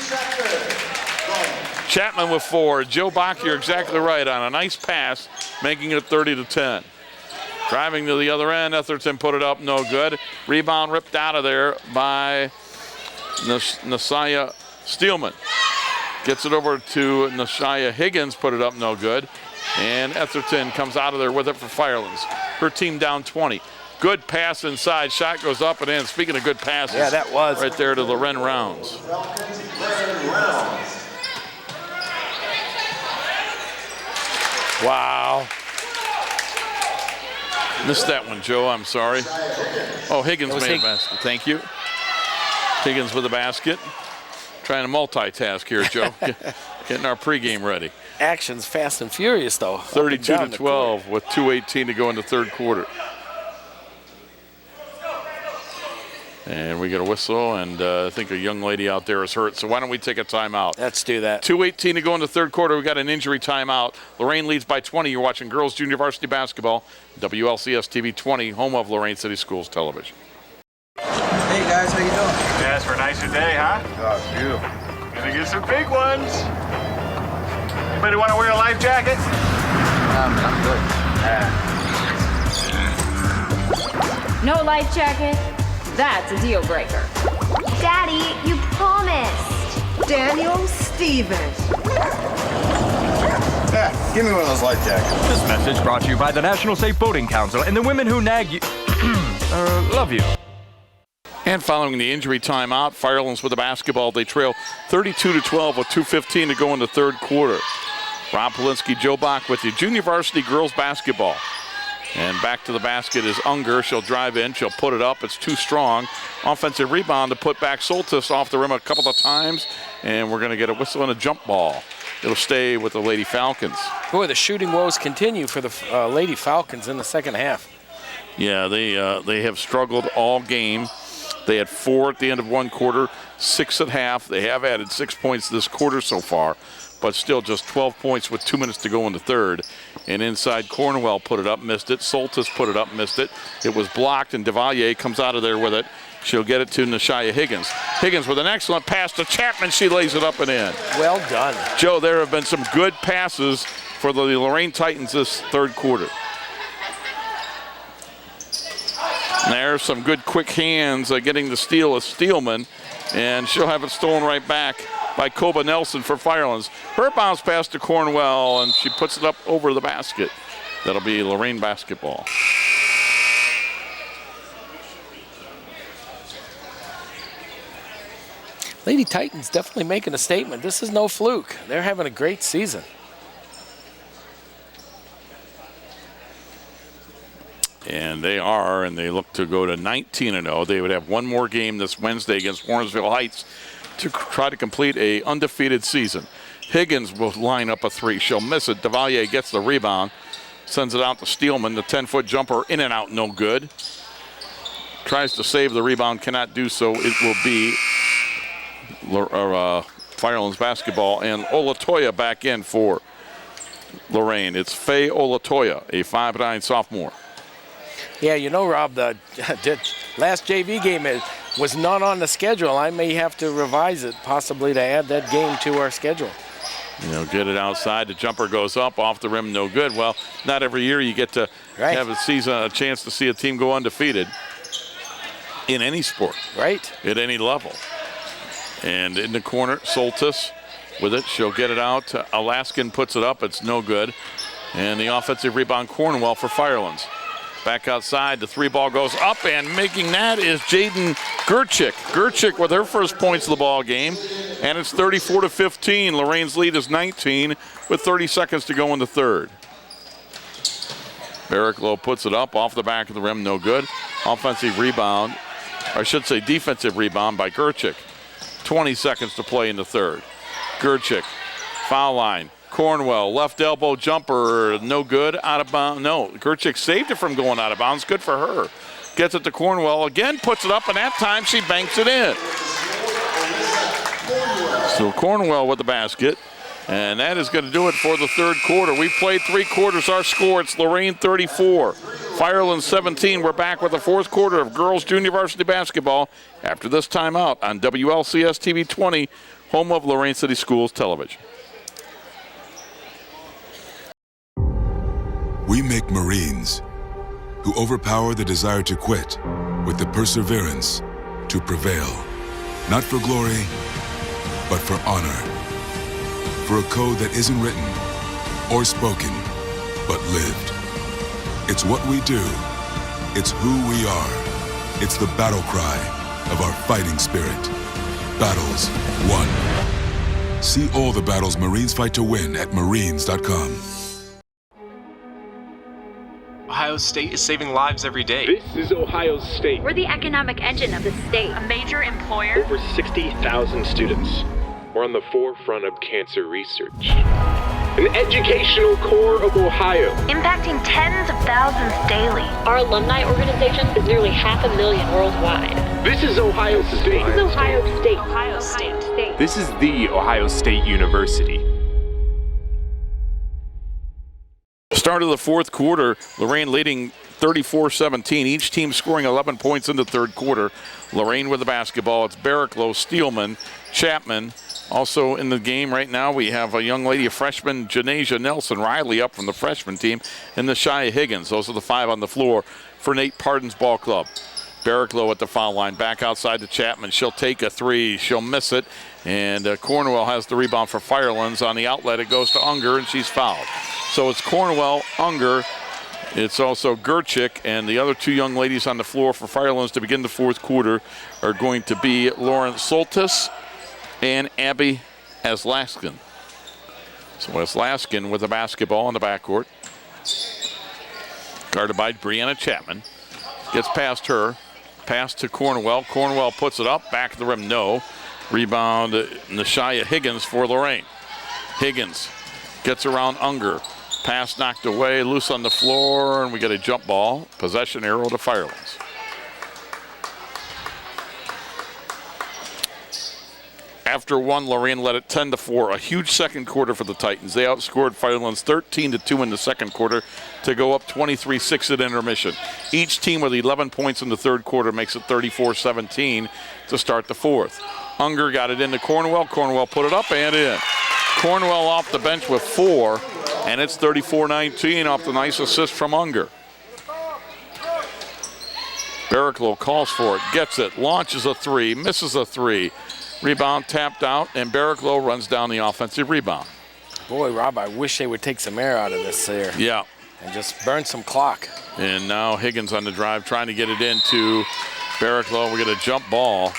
Chapman with 4. Joe Bach, you're exactly right on a nice pass, making it 30-10. Driving to the other end, Etherton put it up, no good. Rebound ripped out of there by Nasiah Steelman. Gets it over to Nasiah Higgins, put it up, no good. And Etherton comes out of there with it for Firelands. Her team down 20. Good pass inside, shot goes up and in. Speaking of good passes, yeah, that was right there to Lorain Rounds. Wow. Missed that one, Joe, I'm sorry. Oh, Higgins made a basket, thank you. Higgins with the basket. Trying to multitask here, Joe. Getting our pregame ready. Action's fast and furious, though. 32-12 with 2:18 to go in the third quarter. And we get a whistle, and I think a young lady out there is hurt, so why don't we take a timeout? Let's do that. 2:18 to go in the third quarter. We got an injury timeout. Lorain leads by 20. You're watching Girls Junior Varsity Basketball, WLCS TV 20, home of Lorain City Schools Television. Hey guys, how you doing? Yes, for a nicer day, huh? Oh, it's beautiful. Gonna get some big ones. Anybody want to wear a life jacket? I'm good. No life jacket? That's a deal breaker. Daddy, you promised. Daniel Stevens. Yeah, give me one of those life jackets. This message brought to you by the National Safe Boating Council and the women who nag you. Love you. And following the injury timeout, Firelands with the basketball. They trail 32-12 with 2:15 to go in the third quarter. Rob Polinsky, Joe Bach with you. Junior Varsity Girls Basketball. And back to the basket is Unger. She'll drive in. She'll put it up. It's too strong. Offensive rebound to put back Soltis off the rim a couple of times. And we're going to get a whistle and a jump ball. It'll stay with the Lady Falcons. Boy, the shooting woes continue for the Lady Falcons in the second half. Yeah, they have struggled all game. They had 4 at the end of one quarter, 6 at half. They have added 6 points this quarter so far, but still just 12 points with 2 minutes to go in the third. And inside, Cornwell put it up, missed it. Soltis put it up, missed it. It was blocked, and Devalier comes out of there with it. She'll get it to Nasiah Higgins. Higgins with an excellent pass to Chapman. She lays it up and in. Well done. Joe, there have been some good passes for the Lorain Titans this third quarter. And there's some good quick hands getting the steal of Steelman, and she'll have it stolen right back by Koba Nelson for Firelands. Her bounce pass to Cornwell, and she puts it up over the basket. That'll be Lorain basketball. Lady Titans definitely making a statement. This is no fluke. They're having a great season. And they are, and they look to go to 19-0. They would have one more game this Wednesday against Warrensville Heights to try to complete a undefeated season. Higgins will line up a 3. She'll miss it. Devalier gets the rebound, sends it out to Steelman. The 10-foot jumper in and out, no good. Tries to save the rebound, cannot do so. It will be Firelands basketball, and Olatoya back in for Lorain. It's Faye Olatoya, a 5'9" sophomore. Yeah, you know, Rob, the last JV game was not on the schedule. I may have to revise it, possibly to add that game to our schedule. You know, get it outside. The jumper goes up, off the rim, no good. Well, not every year you get to have a chance to see a team go undefeated in any sport. Right. At any level. And in the corner, Soltis with it. She'll get it out. Alaskan puts it up. It's no good. And the offensive rebound, Cornwell for Firelands. Back outside, the 3-ball goes up, and making that is Jaden Gerchik. Gerchik with her first points of the ball game, and it's 34-15. Lorain's lead is 19 with 30 seconds to go in the third. Barraclough puts it up off the back of the rim, no good. Offensive rebound, or I should say defensive rebound by Gerchik. 20 seconds to play in the third. Gerchik, foul line. Cornwell, left elbow jumper, no good, out of bounds. No, Gerchik saved it from going out of bounds. Good for her. Gets it to Cornwell again, puts it up, and that time she banks it in. So Cornwell with the basket. And that is going to do it for the third quarter. We played 3 quarters. Our score, it's Lorain 34, Firelands 17. We're back with the fourth quarter of girls junior varsity basketball after this timeout on WLCS TV 20, home of Lorain City Schools Television. We make Marines who overpower the desire to quit with the perseverance to prevail. Not for glory, but for honor. For a code that isn't written or spoken, but lived. It's what we do. It's who we are. It's the battle cry of our fighting spirit. Battles won. See all the battles Marines fight to win at marines.com. Ohio State is saving lives every day. This is Ohio State. We're the economic engine of the state. A major employer. Over 60,000 students. We're on the forefront of cancer research. An educational core of Ohio. Impacting tens of thousands daily. Our alumni organization is nearly 500,000 worldwide. This is Ohio State. This is Ohio State. Ohio State. This is the Ohio State University. Start of the fourth quarter, Lorain leading 34-17. Each team scoring 11 points in the third quarter. Lorain with the basketball. It's Barraclough, Steelman, Chapman. Also in the game right now, we have a young lady, a freshman, Janasia Nelson Riley, up from the freshman team, and the Shia Higgins. Those are the 5 on the floor for Nate Pardon's ball club. Barraclough at the foul line, back outside to Chapman. She'll take a 3, she'll miss it, and Cornwell has the rebound for Firelands. On the outlet, it goes to Unger, and she's fouled. So it's Cornwell, Unger, it's also Gerchik, and the other 2 young ladies on the floor for Firelands to begin the fourth quarter are going to be Lauren Soltis and Abby Aslaskin. So Aslaskin with the basketball in the backcourt. Guarded by Brianna Chapman. Gets past her. Pass to Cornwell. Cornwell puts it up. Back of the rim, no. Rebound, Nashia Higgins for Lorain. Higgins gets around Unger. Pass knocked away, loose on the floor, and we get a jump ball. Possession arrow to Firelands. After one, Lorain led it 10-4. A huge second quarter for the Titans. They outscored Firelands 13-2 in the second quarter to go up 23-6 at intermission. Each team with 11 points in the third quarter makes it 34-17 to start the fourth. Unger got it into Cornwell. Cornwell put it up and in. Cornwell off the bench with 4, and it's 34-19 off the nice assist from Unger. Barraclough calls for it, gets it, launches a 3, misses a 3. Rebound tapped out, and Barraclough runs down the offensive rebound. Boy, Rob, I wish they would take some air out of this there. Yeah. And just burn some clock. And now Higgins on the drive, trying to get it into Barraclough. We get a jump ball.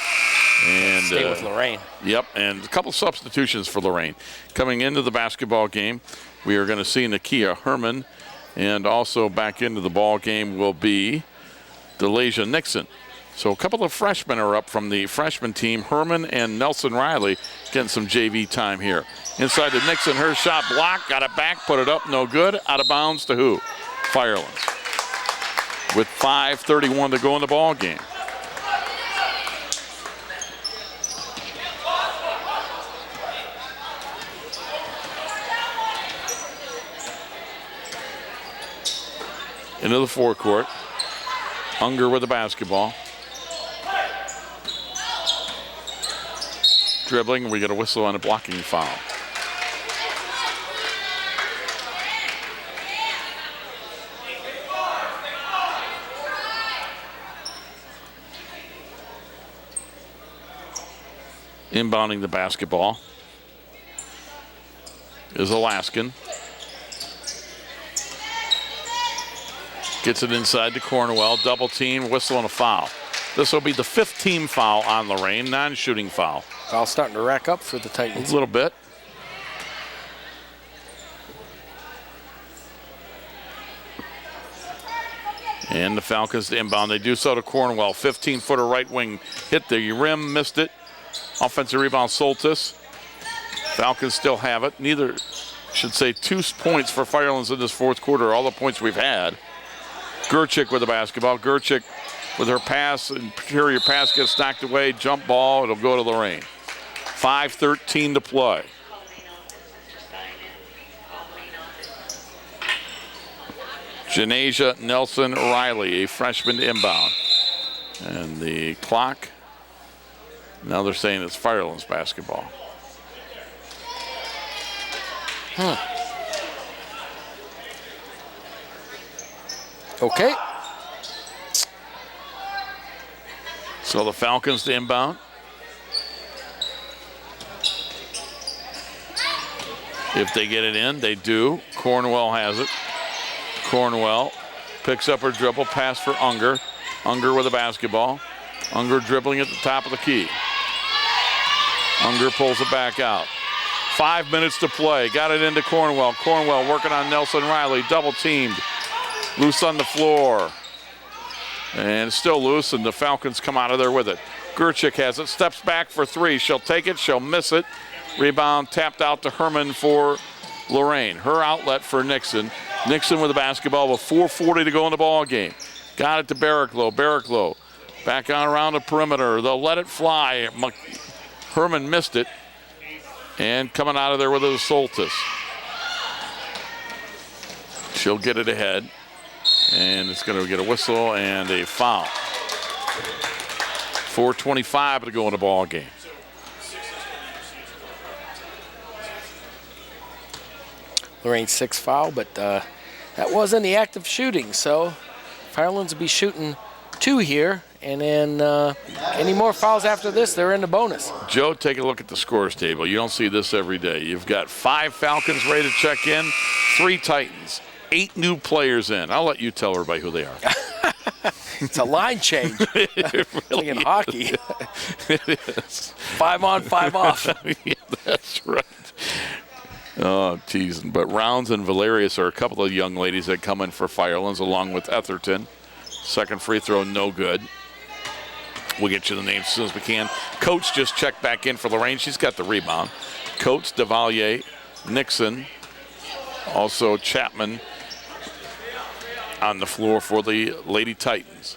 And stay with Lorain. Yep, and a couple substitutions for Lorain. Coming into the basketball game, we are going to see Nakia Herman, and also back into the ball game will be Delasia Nixon. So a couple of freshmen are up from the freshman team. Herman and Nelson Riley getting some JV time here. Inside to Nixon, her shot blocked, got it back, put it up, no good. Out of bounds to who? Firelands. With 5:31 to go in the ball game. Into the forecourt. Unger with the basketball. Dribbling, and we get a whistle on a blocking foul. Inbounding the basketball is Alaskan. Gets it inside to Cornwell, double team, whistle and a foul. This will be the 5th team foul on Lorain, non-shooting foul. Foul starting to rack up for the Titans. A little bit. And the Falcons to inbound. They do so to Cornwell. 15-footer right wing hit the rim, missed it. Offensive rebound, Soltis. Falcons still have it. Neither, should say 2 points for Firelands in this fourth quarter, all the points we've had. Gerchik with the basketball. Gerchik with her pass, interior pass gets knocked away, jump ball, it'll go to Lorain. 5:13 to play. Janasia Nelson Riley, a freshman inbound. And the clock, now they're saying it's Firelands basketball. Okay. So the Falcons to inbound. If they get it in, they do. Cornwell has it. Cornwell picks up her dribble, pass for Unger. Unger with a basketball. Unger dribbling at the top of the key. Unger pulls it back out. 5 minutes to play. Got it into Cornwell. Cornwell working on Nelson Riley. Double teamed. Loose on the floor. And still loose, and the Falcons come out of there with it. Gerchik has it. Steps back for three. She'll take it. She'll miss it. Rebound tapped out to Herman for Lorain. Her outlet for Nixon. Nixon with the basketball with 4:40 to go in the ball game. Got it to Barricklow. Barricklow back on around the perimeter. They'll let it fly. Herman missed it. And coming out of there with a Soltis. She'll get it ahead. And it's going to get a whistle and a foul. 4:25 to go in the ball game. Lorain's 6th foul, but that wasn't the act of shooting. So Firelands will be shooting 2 here, and then any more fouls after this, they're in the bonus. Joe, take a look at the scores table. You don't see this every day. You've got 5 Falcons ready to check in, 3 Titans, 8 new players in. I'll let you tell everybody who they are. It's a line change. It really like in hockey. It is. 5 on, 5 off. Yeah, that's right. Oh, teasing. But Rounds and Valerius are a couple of young ladies that come in for Firelands, along with Etherton. Second free throw, no good. We'll get you the names as soon as we can. Coates just checked back in for Lorain. She's got the rebound. Coates, Devalier, Nixon, also Chapman on the floor for the Lady Titans.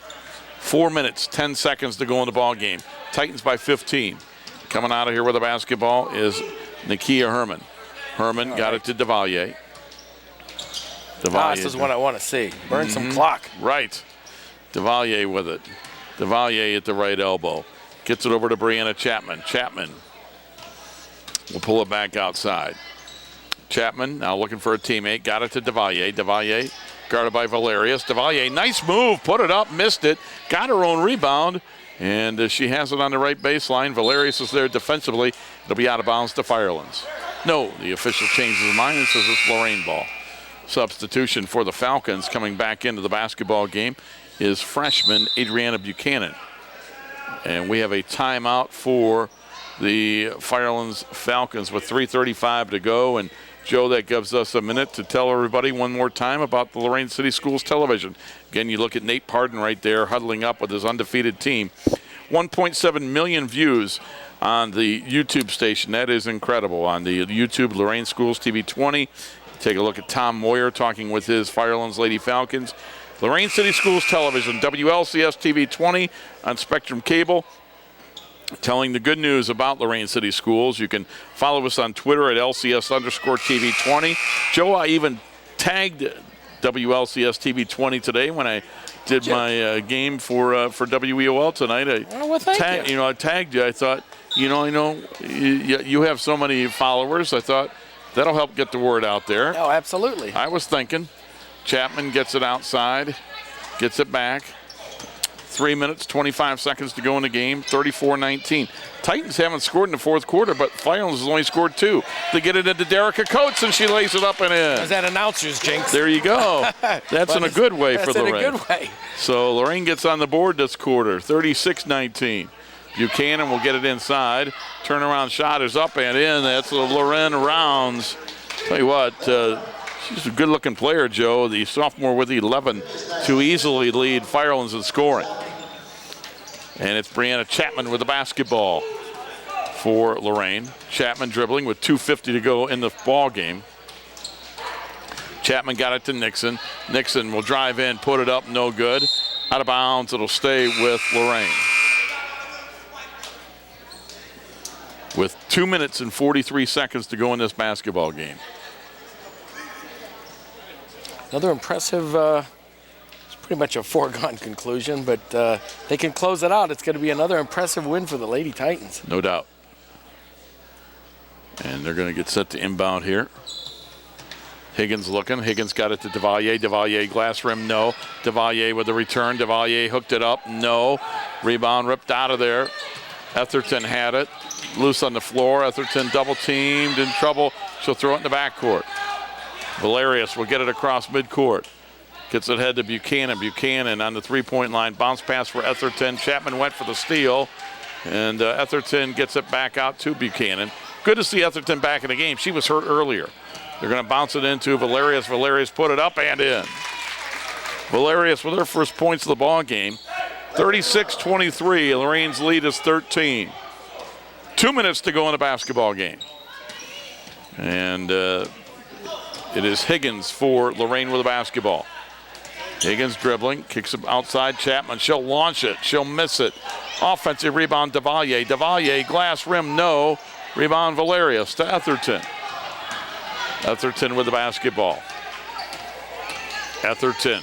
4 minutes, 10 seconds to go in the ball game. Titans by 15. Coming out of here with a basketball is Nakia Herman. Herman got it to Devalier. This is what I want to see. Burn some clock. Right. Devalier with it. Devalier at the right elbow. Gets it over to Brianna Chapman. Chapman will pull it back outside. Chapman now looking for a teammate. Got it to Devalier. Devalier guarded by Valerius. Devalier, nice move. Put it up, missed it. Got her own rebound. And she has it on the right baseline. Valerius is there defensively. It'll be out of bounds to Firelands. No, the official changes his mind and says it's Lorain ball. Substitution for the Falcons coming back into the basketball game is freshman Adriana Buchanan. And we have a timeout for the Firelands Falcons with 3:35 to go. And Joe, that gives us a minute to tell everybody one more time about the Lorain City Schools television. Again, you look at Nate Pardon right there huddling up with his undefeated team. 1.7 million views on the YouTube station. That is incredible. On the YouTube, Lorain Schools TV 20. Take a look at Tom Moyer talking with his Firelands Lady Falcons. Lorain City Schools Television, WLCS TV 20 on Spectrum Cable. Telling the good news about Lorain City Schools. You can follow us on Twitter at LCS_TV 20. Joe, I even tagged WLCS TV 20 today when I did my game for WEOL tonight. I tagged you. I thought, you have so many followers. I thought that'll help get the word out there. Oh, absolutely. I was thinking. Chapman gets it outside, gets it back. 3 minutes, 25 seconds to go in the game, 34-19. Titans haven't scored in the fourth quarter, but Firelands has only scored 2. They get it into Derica Coates, and she lays it up and in. There's that announcer's jinx. There you go. That's in a good way for Lorain. That's in a good way. So Lorain gets on the board this quarter, 36-19. Buchanan will get it inside. Turnaround shot is up and in. That's Lorain Rounds. Tell you what, she's a good-looking player, Joe. The sophomore with 11 to easily lead Firelands in scoring. And it's Brianna Chapman with the basketball for Lorain. Chapman dribbling with 2:50 to go in the ball game. Chapman got it to Nixon. Nixon will drive in, put it up, no good. Out of bounds, it'll stay with Lorain. With 2 minutes and 43 seconds to go in this basketball game. another impressive, it's pretty much a foregone conclusion, but they can close it out. It's going to be another impressive win for the Lady Titans. No doubt. And they're going to get set to inbound here. Higgins looking. Higgins got it to Devalier. Devalier, glass rim, no. Devalier with the return. Devalier hooked it up, no. Rebound ripped out of there. Etherton had it. Loose on the floor. Etherton double teamed, in trouble. She'll throw it in the backcourt. Valerius will get it across midcourt. Gets it ahead to Buchanan. Buchanan on the three-point line. Bounce pass for Etherton. Chapman went for the steal. And Etherton gets it back out to Buchanan. Good to see Etherton back in the game. She was hurt earlier. They're going to bounce it into Valerius. Valerius put it up and in. Valerius with her first points of the ball game. 36-23. Lorain's lead is 13. 2 minutes to go in the basketball game. And it is Higgins for Lorain with the basketball. Higgins dribbling, kicks it outside. Chapman, she'll launch it. She'll miss it. Offensive rebound, Devalier. Devalier, glass rim, no. Rebound, Valerius to Etherton. Etherton with the basketball. Etherton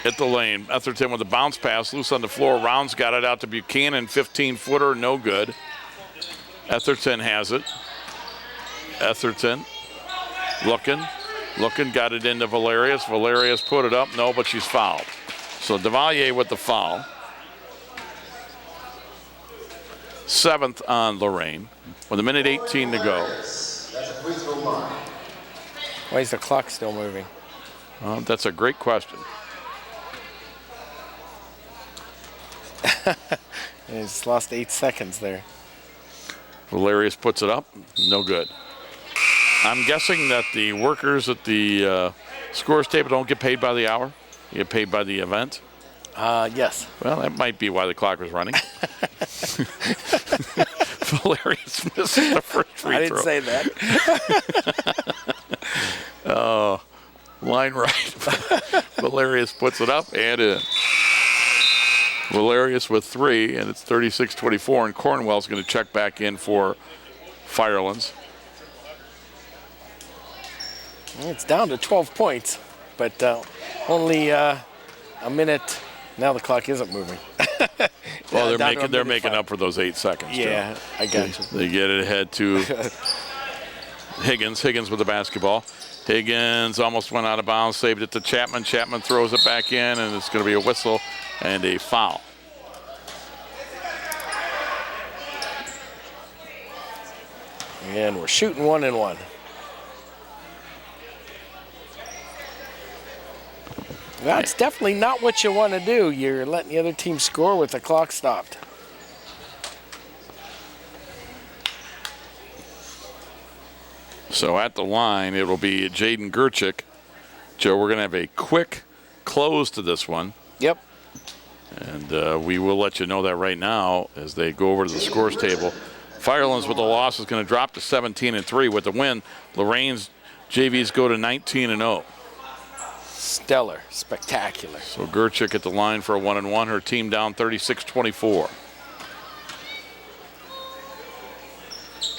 hit the lane. Etherton with the bounce pass, loose on the floor. Rounds got it out to Buchanan, 15-footer, no good. Etherton has it. Etherton looking, got it into Valerius. Valerius put it up, no, but she's fouled. So Devalier with the foul. 7th on Lorain with 1:18 to go. Why is the clock still moving? That's a great question. He's lost 8 seconds there. Valerius puts it up, no good. I'm guessing that the workers at the scores table don't get paid by the hour. You get paid by the event. Yes. Well, that might be why the clock was running. Valerius missing the first free throw. I didn't say that. Line right. Valerius puts it up and in. Valerius with 3, and it's 36-24, and Cornwell's going to check back in for Firelands. It's down to 12 points, but only a minute. Now the clock isn't moving. Well, they're making up for those 8 seconds. Yeah, too. I got you. They get it ahead to Higgins. Higgins with the basketball. Higgins almost went out of bounds, saved it to Chapman. Chapman throws it back in, and it's going to be a whistle and a foul. And we're shooting 1 and 1. That's definitely not what you want to do. You're letting the other team score with the clock stopped. So at the line, it will be Jaden Gerchik. Joe, we're going to have a quick close to this one. Yep. And we will let you know that right now as they go over to the scores table. Firelands with the loss is going to drop to 17-3. With the win, Lorain's JVs go to 19-0. Stellar, spectacular. So Gerchik at the line for a 1-1. Her team down 36-24.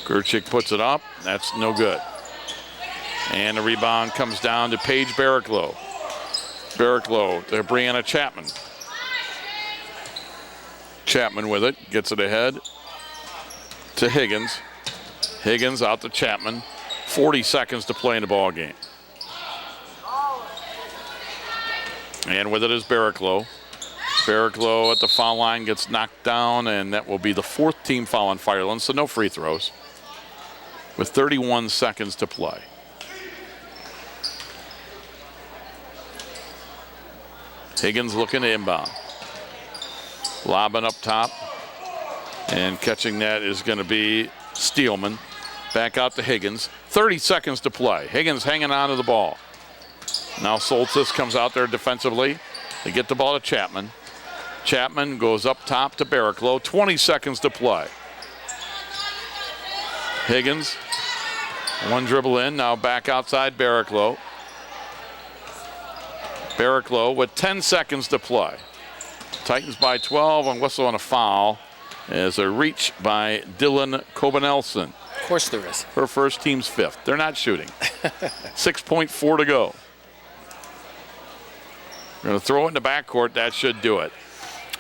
Gerchik puts it up. That's no good. And the rebound comes down to Paige Barraclough. Barraclough to Brianna Chapman. Chapman with it, gets it ahead to Higgins. Higgins out to Chapman. 40 seconds to play in the ball game. And with it is Barraclough. Barraclough at the foul line gets knocked down, and that will be the 4th team foul on Firelands, so no free throws. With 31 seconds to play. Higgins looking to inbound. Lobbing up top. And catching that is going to be Steelman. Back out to Higgins. 30 seconds to play. Higgins hanging on to the ball. Now Soltis comes out there defensively. They get the ball to Chapman. Chapman goes up top to Barraclough. 20 seconds to play. Higgins, one dribble in, now back outside Barraclough. Barraclough with 10 seconds to play. Titans by 12 and whistle on a foul as a reach by Dylan Cobanelson. Of course there is. Her first, team's 5th. They're not shooting. 6.4 to go. going to throw it in the backcourt. That should do it.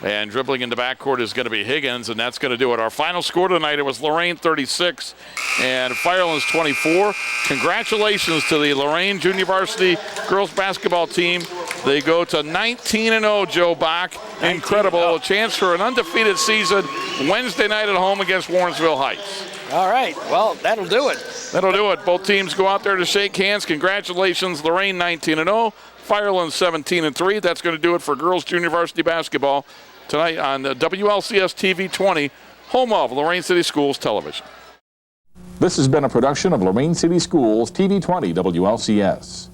And dribbling in the backcourt is going to be Higgins, and that's going to do it. Our final score tonight, it was Lorain 36 and Firelands 24. Congratulations to the Lorain Junior Varsity girls basketball team. They go to 19-0, Joe Bach. Incredible. A chance for an undefeated season Wednesday night at home against Warrensville Heights. All right. Well, that'll do it. That'll do it. Both teams go out there to shake hands. Congratulations, Lorain 19-0. Firelands 17-3. That's going to do it for girls junior varsity basketball tonight on WLCS TV 20, home of Lorain City Schools Television. This has been a production of Lorain City Schools TV 20 WLCS.